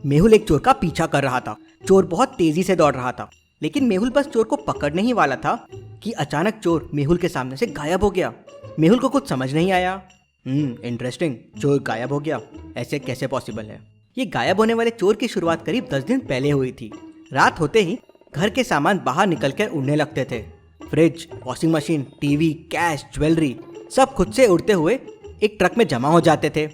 मेहुल एक चोर का पीछा कर रहा था। चोर बहुत तेजी से दौड़ रहा था, लेकिन मेहुल बस चोर को पकड़ने ही वाला था कि अचानक चोर मेहुल के सामने से गायब हो गया। मेहुल को कुछ समझ नहीं आया। इंटरेस्टिंग, चोर गायब हो गया, ऐसे कैसे पॉसिबल है? ये गायब होने वाले चोर की शुरुआत करीब 10 दिन पहले हुई थी। रात होते ही घर के सामान बाहर निकलकर उड़ने लगते थे। Fridge, washing machine, TV, cash, jewellery सब खुद से उड़ते हुए एक ट्रक में जमा हो जाते थे।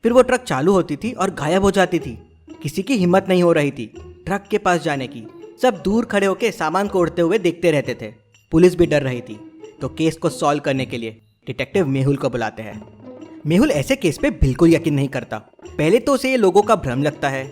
फिर वो ट्रक चालू होती थी और गायब हो जाती थी। किसी की हिम्मत नहीं हो रही थी ट्रक के पास जाने की। सब दूर खड़े होकर सामान को उड़ते हुए देखते रहते थे। पुलिस भी डर रही थी। तो केस को सॉल्व करने के लिए डिटेक्टिव मेहुल को बुलाते हैं। मेहुल ऐसे केस पे बिल्कुल यकीन नहीं करता। पहले तो उसे ये लोगों का भ्रम लगता है।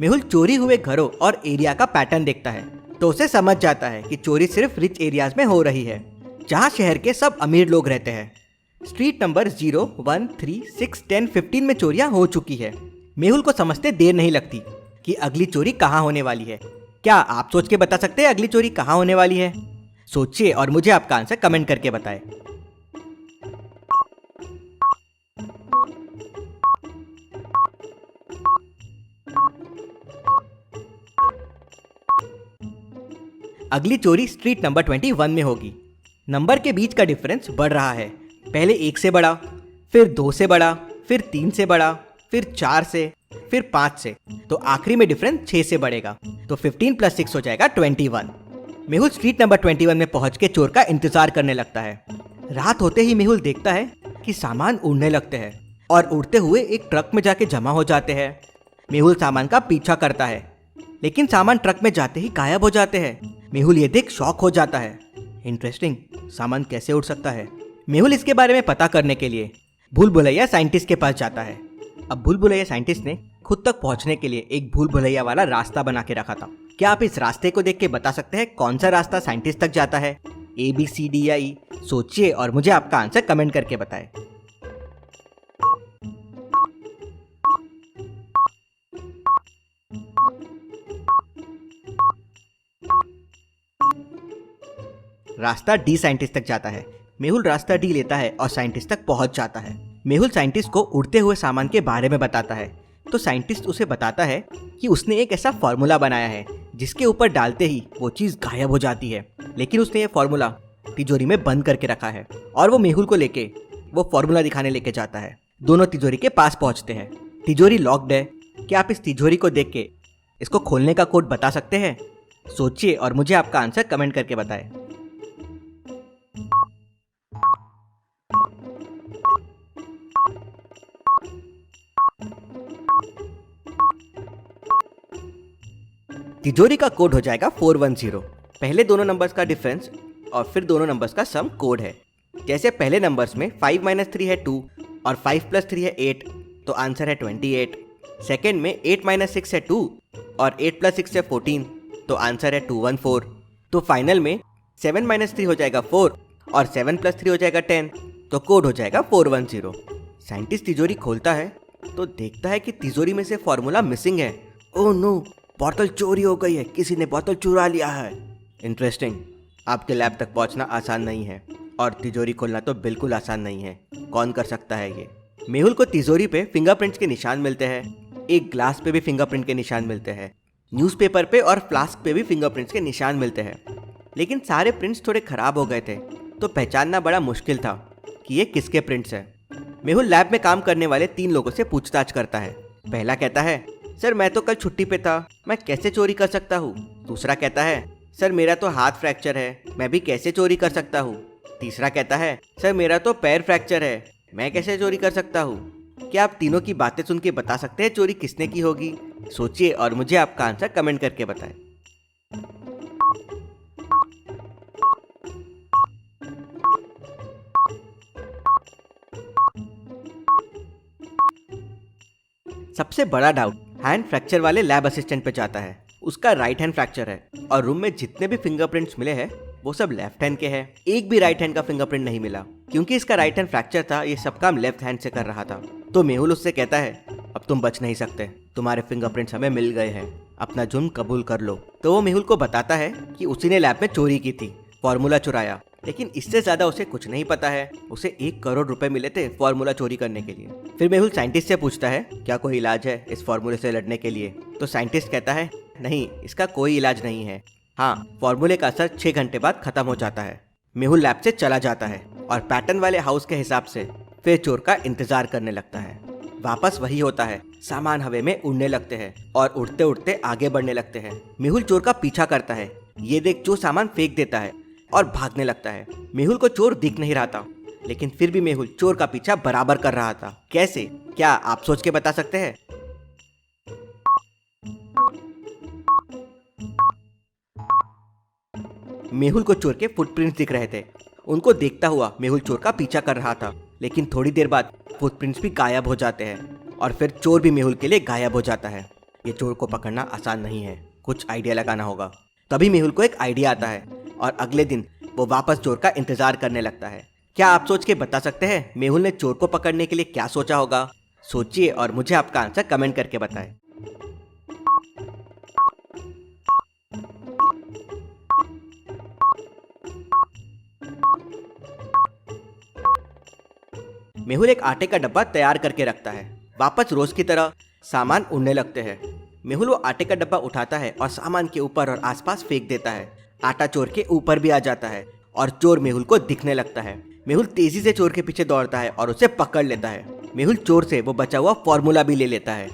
मेहुल चोरी हुए घरों और एरिया का पैटर्न देखता है तो उसे समझ जाता है कि चोरी सिर्फ रिच एरियाज में हो रही है, जहाँ शहर के सब अमीर लोग रहते हैं। स्ट्रीट नंबर 0, 1, 3, 6, 10, 15 में चोरियां हो चुकी है। मेहुल को समझते देर नहीं लगती कि अगली चोरी कहाँ होने वाली है। क्या आप सोच के बता सकते हैं अगली चोरी कहाँ होने वाली है? सोचिए और मुझे आपका आंसर कमेंट करके बताएं। अगली चोरी स्ट्रीट नंबर 21 में होगी। नंबर के बीच का डिफरेंस बढ़ रहा है। पहले 1 से बढ़ा, फिर 2 से बढ़ा, फिर 3 से बढ़ा, फिर 4 से, फिर 5 से, तो आखिरी में डिफरेंस 6 से बढ़ेगा। तो 15 + 6 हो जाएगा 21। मेहुल स्ट्रीट नंबर 21 में पहुंच के चोर का इंतजार करने लगता है। रात होते ही मेहुल देखता है कि सामान उड़ने लगते हैं और उड़ते हुए एक ट्रक में जाके जमा हो जाते हैं। मेहुल सामान का पीछा करता है, लेकिन सामान ट्रक में जाते ही गायब हो जाते हैं। मेहुल ये देख शॉक हो जाता है। इंटरेस्टिंग, सामान कैसे उड़ सकता है? मेहुल इसके बारे में पता करने के लिए भूल भुलैया साइंटिस्ट के पास जाता है। अब भूल भुलैया साइंटिस्ट ने खुद तक पहुंचने के लिए एक भूल भुलैया वाला रास्ता बना के रखा था। क्या आप इस रास्ते को देख के बता सकते हैं कौन सा रास्ता साइंटिस्ट तक जाता है? ABCD या E? सोचिए और मुझे आपका आंसर कमेंट करके बताएं। रास्ता D साइंटिस्ट तक जाता है। मेहुल रास्ता D लेता है और साइंटिस्ट तक पहुंच जाता है। मेहुल साइंटिस्ट को उड़ते हुए सामान के बारे में बताता है तो साइंटिस्ट उसे बताता है कि उसने एक ऐसा फॉर्मूला बनाया है जिसके ऊपर डालते ही वो चीज गायब हो जाती है। लेकिन उसने ये फॉर्मूला तिजोरी में बंद करके रखा है और वो मेहुल को लेके वो फॉर्मूला दिखाने लेके जाता है। दोनों तिजोरी के पास पहुंचते हैं। तिजोरी लॉक्ड है। क्या आप इस तिजोरी को देख के इसको खोलने का कोड बता सकते हैं? सोचिए और मुझे आपका आंसर कमेंट करके बताएं। तिजोरी का कोड हो जाएगा 410। पहले दोनों नंबर्स का डिफरेंस और फिर दोनों नंबर्स का सम कोड है। जैसे पहले नंबर्स में 5 - 3 है 2 और 5 + 3 है 8, तो आंसर है 28। सेकेंड में 8 - 6 है 2 और 8 + 6 है 14, तो आंसर है 214। तो फाइनल में 7 - 3 हो जाएगा 4 और 7 + 3 हो जाएगा 10, तो कोड हो जाएगा 410। साइंटिस्ट तिजोरी खोलता है तो देखता है कि तिजोरी में से फॉर्मूला मिसिंग है। ओह नो, बोतल चोरी हो गई है, किसी ने बोतल चुरा लिया है। इंटरेस्टिंग, आपके लैब तक पहुंचना आसान नहीं है और तिजोरी खोलना तो बिल्कुल आसान नहीं है। कौन कर सकता है ये? मेहुल को तिजोरी पे फिंगरप्रिंट्स के निशान मिलते हैं। एक ग्लास पे भी फिंगरप्रिंट के निशान मिलते हैं। न्यूज़पेपर पे और फ्लास्क पे भी फिंगरप्रिंट्स के निशान मिलते हैं। लेकिन सारे प्रिंट्स थोड़े खराब हो गए थे तो पहचानना बड़ा मुश्किल था कि ये किसके प्रिंट्स हैं। मेहुल लैब में काम करने वाले 3 लोगों से पूछताछ करता है। पहला कहता है, सर मैं तो कल छुट्टी पे था, मैं कैसे चोरी कर सकता हूँ? दूसरा कहता है, सर मेरा तो हाथ फ्रैक्चर है, मैं भी कैसे चोरी कर सकता हूँ? तीसरा कहता है, सर मेरा तो पैर फ्रैक्चर है, मैं कैसे चोरी कर सकता हूँ? क्या आप तीनों की बातें सुन के बता सकते हैं चोरी किसने की होगी? सोचिए और मुझे आपका आंसर कमेंट करके बताएं। सबसे बड़ा डाउट हैंड फ्रैक्चर वाले लैब असिस्टेंट पे जाता है। उसका राइट हैंड फ्रैक्चर है और रूम में जितने भी फिंगरप्रिंट्स मिले हैं वो सब लेफ्ट हैंड के हैं। एक भी राइट हैंड का फिंगरप्रिंट नहीं मिला। क्योंकि इसका राइट हैंड फ्रैक्चर था, ये सब काम लेफ्ट हैंड से कर रहा था। तो मेहुल उससे कहता है, अब तुम बच नहीं सकते, तुम्हारे फिंगरप्रिंट्स हमें मिल गए हैं, अपना जुर्म कबूल कर लो। तो वो मेहुल को बताता है कि उसी ने लैब में चोरी की थी, फॉर्मूला चुराया, लेकिन इससे ज्यादा उसे कुछ नहीं पता है। उसे 1 करोड़ रुपए मिले थे फॉर्मूला चोरी करने के लिए। फिर मेहुल साइंटिस्ट से पूछता है क्या कोई इलाज है इस फॉर्मूले से लड़ने के लिए। तो साइंटिस्ट कहता है नहीं, इसका कोई इलाज नहीं है। हाँ, फॉर्मूले का असर 6 घंटे बाद खत्म हो जाता है। मेहुल लैब से चला जाता है और पैटर्न वाले हाउस के हिसाब से फिर चोर का इंतजार करने लगता है। वापस वही होता है, सामान हवा में उड़ने लगते हैं और उड़ते उड़ते आगे बढ़ने लगते हैं। मेहुल चोर का पीछा करता है। ये देख चोर सामान फेंक देता है और भागने लगता है। मेहुल को चोर दिख नहीं रहा था, लेकिन फिर भी मेहुल चोर का पीछा बराबर कर रहा था। कैसे, क्या आप सोच के बता सकते हैं? मेहुल को चोर के फुटप्रिंट्स दिख रहे थे। उनको देखता हुआ मेहुल चोर का पीछा कर रहा था, लेकिन थोड़ी देर बाद फुटप्रिंट्स भी गायब हो जाते हैं और फिर चोर भी मेहुल के लिए गायब हो जाता है। ये चोर को पकड़ना आसान नहीं है, कुछ आइडिया लगाना होगा। तभी मेहुल को एक आइडिया आता है और अगले दिन वो वापस चोर का इंतजार करने लगता है। क्या आप सोच के बता सकते हैं मेहुल ने चोर को पकड़ने के लिए क्या सोचा होगा? सोचिए और मुझे आपका आंसर कमेंट करके बताएं। मेहुल एक आटे का डब्बा तैयार करके रखता है। वापस रोज की तरह सामान उड़ने लगते हैं। मेहुल वो आटे का डब्बा उठाता है और सामान के ऊपर और आसपास फेंक देता है। आटा चोर के ऊपर भी आ जाता है और चोर मेहुल को दिखने लगता है। मेहुल तेजी से चोर के पीछे दौड़ता है और उसे पकड़ लेता है। मेहुल चोर से वो बचा हुआ फॉर्मूला भी ले लेता है।